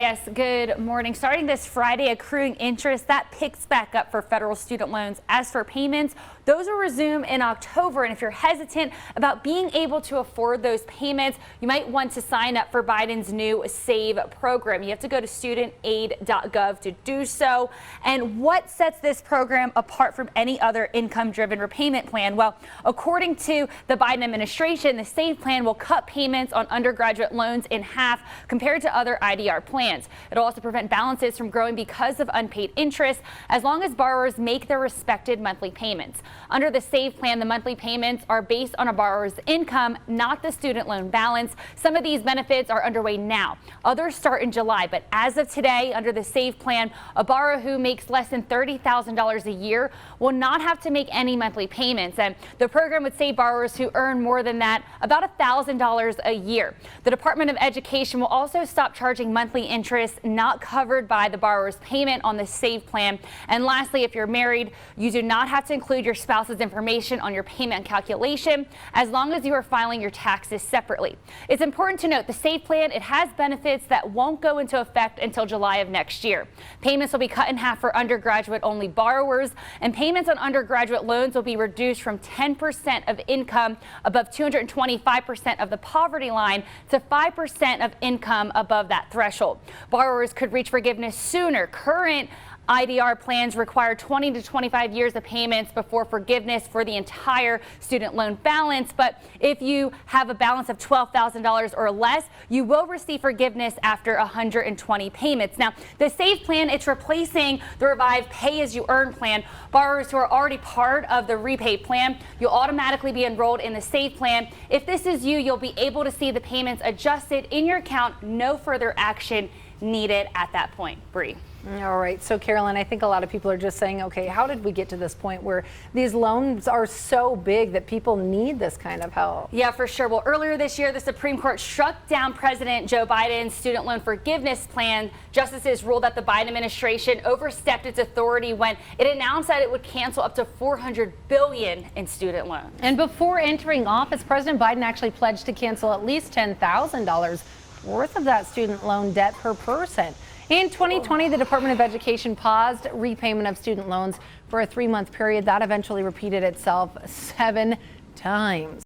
Yes, good morning. Starting this Friday, accruing interest that picks back up for federal student loans. As for payments, those will resume in October. And if you're hesitant about being able to afford those payments, you might want to sign up for Biden's new SAVE program. You have to go to studentaid.gov to do so. And what sets this program apart from any other income-driven repayment plan? Well, according to the Biden administration, the SAVE plan will cut payments on undergraduate loans in half compared to other IDR plans. It'll also prevent balances from growing because of unpaid interest, as long as borrowers make their respected monthly payments. Under the SAVE plan, the monthly payments are based on a borrower's income, not the student loan balance. Some of these benefits are underway now. Others start in July, but as of today, under the SAVE plan, a borrower who makes less than $30,000 a year will not have to make any monthly payments. And the program would save borrowers who earn more than that about $1,000 a year. The Department of Education will also stop charging monthly interest not covered by the borrower's payment on the SAVE plan. And lastly, if you're married, you do not have to include your spouse's information on your payment calculation as long as you are filing your taxes separately. It's important to note the SAVE plan, it has benefits that won't go into effect until July of next year. Payments will be cut in half for undergraduate only borrowers, and payments on undergraduate loans will be reduced from 10% of income above 225% of the poverty line to 5% of income above that threshold. Borrowers could reach forgiveness sooner. Current IDR plans require 20 to 25 years of payments before forgiveness for the entire student loan balance. But if you have a balance of $12,000 or less, you will receive forgiveness after 120 payments. Now, the SAVE plan, it's replacing the revived pay-as-you-earn plan. Borrowers who are already part of the repay plan, you'll automatically be enrolled in the SAVE plan. If this is you, you'll be able to see the payments adjusted in your account. No further action needed at that point. Bree. All right. So, Carolyn, I think a lot of people are just saying, okay, how did we get to this point where these loans are so big that people need this kind of help? Yeah, for sure. Well, earlier this year, the Supreme Court struck down President Joe Biden's student loan forgiveness plan. Justices ruled that the Biden administration overstepped its authority when it announced that it would cancel up to $400 billion in student loans. And before entering office, President Biden actually pledged to cancel at least $10,000 worth of that student loan debt per person. In 2020, the Department of Education paused repayment of student loans for a 3-month period. That eventually repeated itself 7 times.